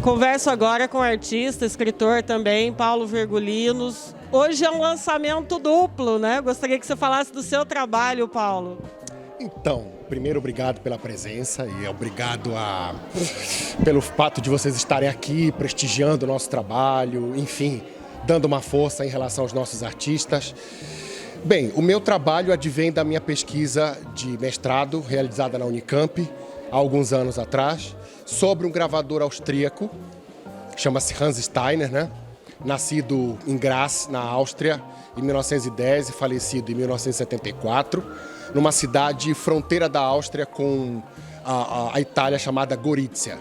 Converso agora com o artista, escritor também, Paulo Virgulinos. Hoje é um lançamento duplo, né? Gostaria que você falasse do seu trabalho, Paulo. Então, primeiro, obrigado pela presença e obrigado pelo fato de vocês estarem aqui prestigiando o nosso trabalho, enfim, dando uma força em relação aos nossos artistas. Bem, o meu trabalho advém da minha pesquisa de mestrado, realizada na Unicamp, há alguns anos atrás, sobre um gravador austríaco, chama-se Hans Steiner, né? Nascido em Graz, na Áustria, em 1910 e falecido em 1974, numa cidade fronteira da Áustria com a Itália, chamada Gorizia.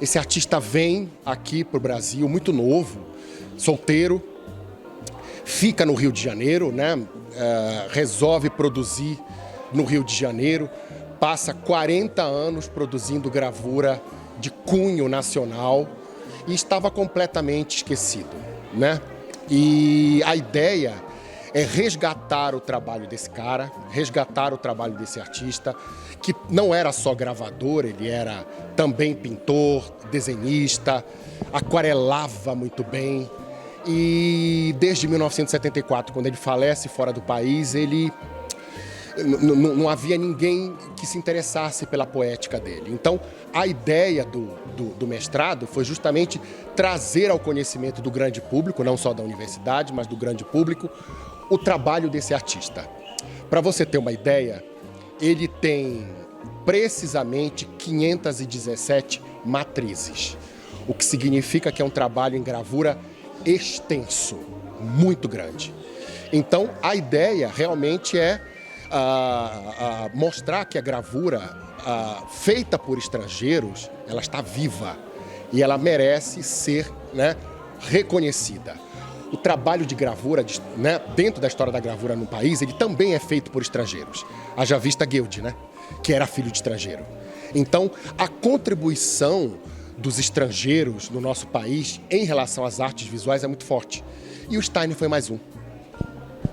Esse artista vem aqui para o Brasil muito novo, solteiro, fica no Rio de Janeiro, né? Resolve produzir no Rio de Janeiro, passa 40 anos produzindo gravura de cunho nacional e estava completamente esquecido, né? E a ideia é resgatar o trabalho desse cara, resgatar o trabalho desse artista, que não era só gravador, ele era também pintor, desenhista, aquarelava muito bem. E desde 1974, quando ele falece fora do país, não havia ninguém que se interessasse pela poética dele. Então, a ideia do mestrado foi justamente trazer ao conhecimento do grande público, não só da universidade, mas do grande público, o trabalho desse artista. Para você ter uma ideia, ele tem precisamente 517 matrizes, o que significa que é um trabalho em gravura extenso, muito grande. Então, a ideia realmente é mostrar que a gravura feita por estrangeiros, ela está viva e ela merece ser, né, reconhecida. O trabalho de gravura, né, dentro da história da gravura no país, ele também é feito por estrangeiros. Haja vista Goethe, né, que era filho de estrangeiro. Então, a contribuição dos estrangeiros no nosso país em relação às artes visuais é muito forte. E o Steiner foi mais um.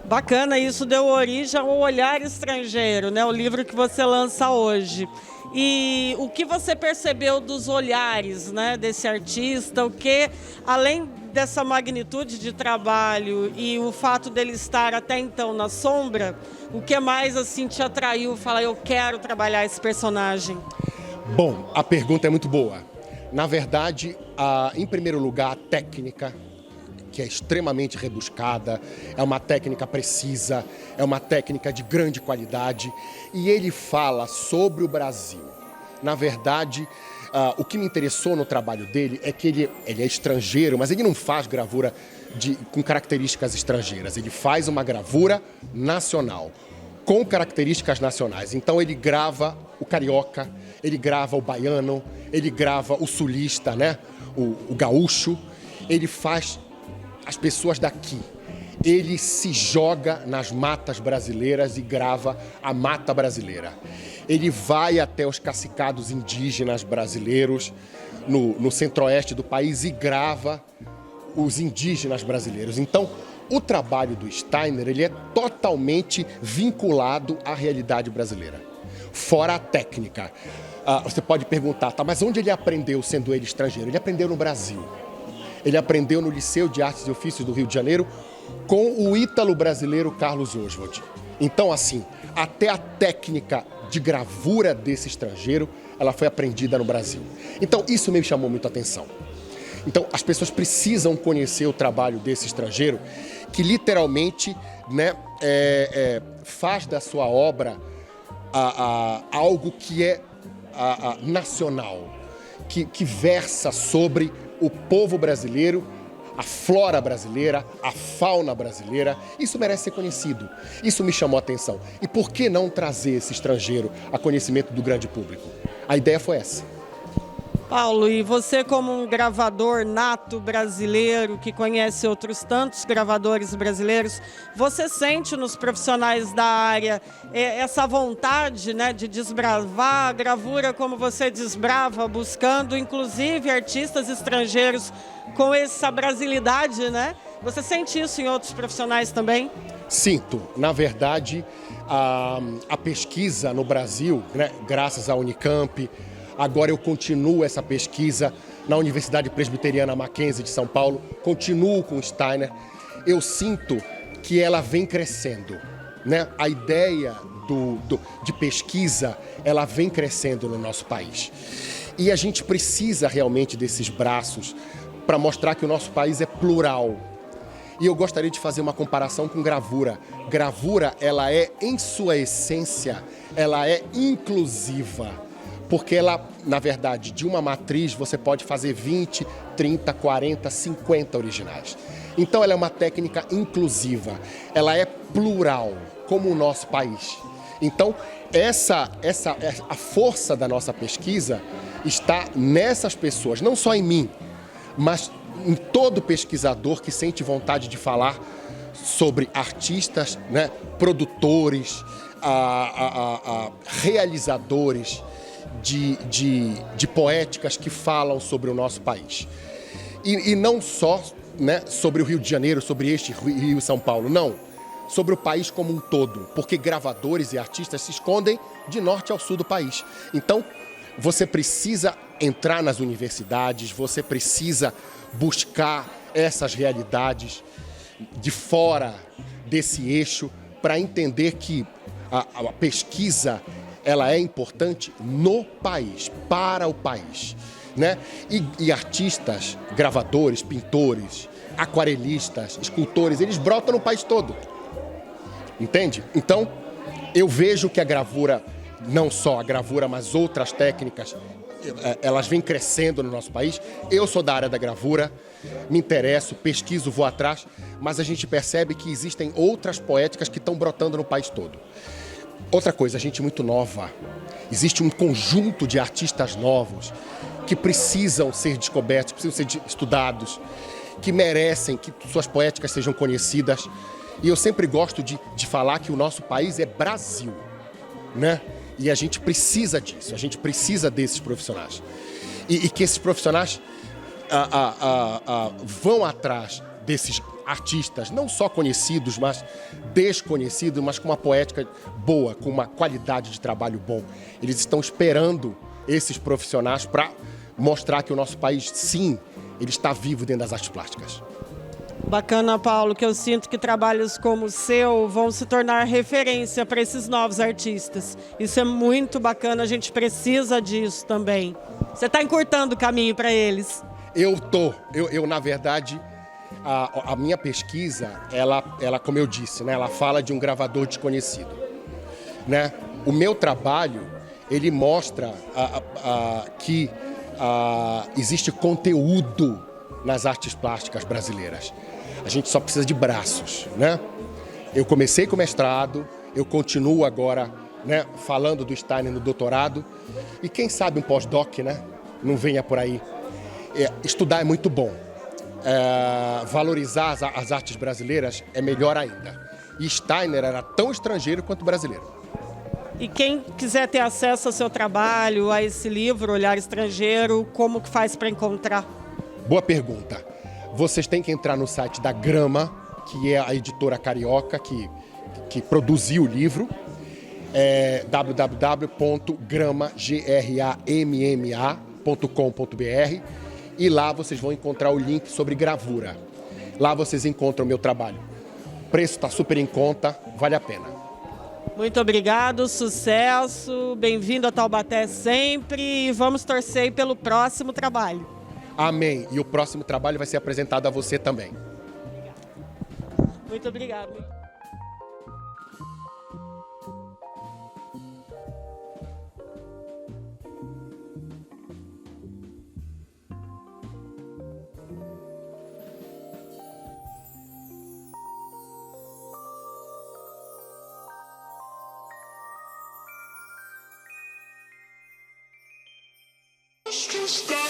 Bacana, isso deu origem ao Olhar Estrangeiro, né? O livro que você lança hoje. E o que você percebeu dos olhares, né, desse artista? O que, além dessa magnitude de trabalho e o fato dele estar até então na sombra, o que mais assim te atraiu? Falar, eu quero trabalhar esse personagem. Bom, a pergunta é muito boa. Na verdade, em primeiro lugar, a técnica, que é extremamente rebuscada, é uma técnica precisa, é uma técnica de grande qualidade, e ele fala sobre o Brasil. Na verdade, o que me interessou no trabalho dele é que ele é estrangeiro, mas ele não faz gravura com características estrangeiras, ele faz uma gravura nacional, com características nacionais. Então ele grava o carioca, ele grava o baiano, ele grava o sulista, né? o gaúcho, ele faz as pessoas daqui. Ele se joga nas matas brasileiras e grava a mata brasileira. Ele vai até os cacicados indígenas brasileiros no centro-oeste do país e grava os indígenas brasileiros. Então, o trabalho do Steiner, ele é totalmente vinculado à realidade brasileira, fora a técnica. Você pode perguntar, tá, mas onde ele aprendeu sendo ele estrangeiro? Ele aprendeu no Brasil. Ele aprendeu no Liceu de Artes e Ofícios do Rio de Janeiro com o ítalo-brasileiro Carlos Oswald. Então, assim, até a técnica de gravura desse estrangeiro, ela foi aprendida no Brasil. Então, isso me chamou muito a atenção. Então, as pessoas precisam conhecer o trabalho desse estrangeiro que literalmente, né, faz da sua obra algo que é nacional, que versa sobre o povo brasileiro, a flora brasileira, a fauna brasileira. Isso merece ser conhecido. Isso me chamou a atenção. E por que não trazer esse estrangeiro a conhecimento do grande público? A ideia foi essa. Paulo, e você como um gravador nato brasileiro, que conhece outros tantos gravadores brasileiros, você sente nos profissionais da área essa vontade, né, de desbravar a gravura como você desbrava, buscando inclusive artistas estrangeiros com essa brasilidade, né? Você sente isso em outros profissionais também? Sinto. Na verdade, a pesquisa no Brasil, né, graças à Unicamp, agora eu continuo essa pesquisa na Universidade Presbiteriana Mackenzie de São Paulo, continuo com o Steiner. Eu sinto que ela vem crescendo, né? A ideia de pesquisa, ela vem crescendo no nosso país. E a gente precisa realmente desses braços para mostrar que o nosso país é plural. E eu gostaria de fazer uma comparação com gravura. Gravura, ela é, em sua essência, ela é inclusiva. Porque ela, na verdade, de uma matriz, você pode fazer 20, 30, 40, 50 originais. Então, ela é uma técnica inclusiva. Ela é plural, como o nosso país. Então, a força da nossa pesquisa está nessas pessoas, não só em mim, mas em todo pesquisador que sente vontade de falar sobre artistas, né, produtores, realizadores de poéticas que falam sobre o nosso país. E não só, né, sobre o Rio de Janeiro, sobre este Rio e São Paulo, não. Sobre o país como um todo, porque gravadores e artistas se escondem de norte ao sul do país. Então, você precisa entrar nas universidades, você precisa buscar essas realidades de fora desse eixo para entender que a pesquisa, ela é importante no país, para o país, né? E artistas, gravadores, pintores, aquarelistas, escultores, eles brotam no país todo. Entende? Então, eu vejo que a gravura, não só a gravura, mas outras técnicas, elas vêm crescendo no nosso país. Eu sou da área da gravura, me interesso, pesquiso, vou atrás, mas a gente percebe que existem outras poéticas que estão brotando no país todo. Outra coisa, a gente muito nova. Existe um conjunto de artistas novos que precisam ser descobertos, precisam ser estudados, que merecem que suas poéticas sejam conhecidas. E eu sempre gosto de falar que o nosso país é Brasil, né? E a gente precisa disso, a gente precisa desses profissionais. E que esses profissionais vão atrás desses artistas, não só conhecidos, mas desconhecidos, mas com uma poética boa, com uma qualidade de trabalho bom. Eles estão esperando esses profissionais para mostrar que o nosso país, sim, ele está vivo dentro das artes plásticas. Bacana, Paulo, que eu sinto que trabalhos como o seu vão se tornar referência para esses novos artistas. Isso é muito bacana, a gente precisa disso também. Você está encurtando o caminho para eles. Eu na verdade, a minha pesquisa, ela, como eu disse, né, ela fala de um gravador desconhecido, né? O meu trabalho, ele mostra que existe conteúdo nas artes plásticas brasileiras. A gente só precisa de braços, né? Eu comecei com mestrado, eu continuo agora, né, falando do Steiner no doutorado, e quem sabe um pós-doc, né, não venha por aí. Estudar é muito bom. Valorizar as artes brasileiras é melhor ainda. E Steiner era tão estrangeiro quanto brasileiro. E quem quiser ter acesso ao seu trabalho, a esse livro, Olhar Estrangeiro, como que faz para encontrar? Boa pergunta. Vocês têm que entrar no site da Grama, que é a editora carioca que produziu o livro. www.gramma.com.br, e lá vocês vão encontrar o link sobre gravura. Lá vocês encontram o meu trabalho. O preço está super em conta, vale a pena. Muito obrigado, sucesso, bem-vindo a Taubaté sempre e vamos torcer pelo próximo trabalho. Amém. E o próximo trabalho vai ser apresentado a você também. Muito obrigado. Stop.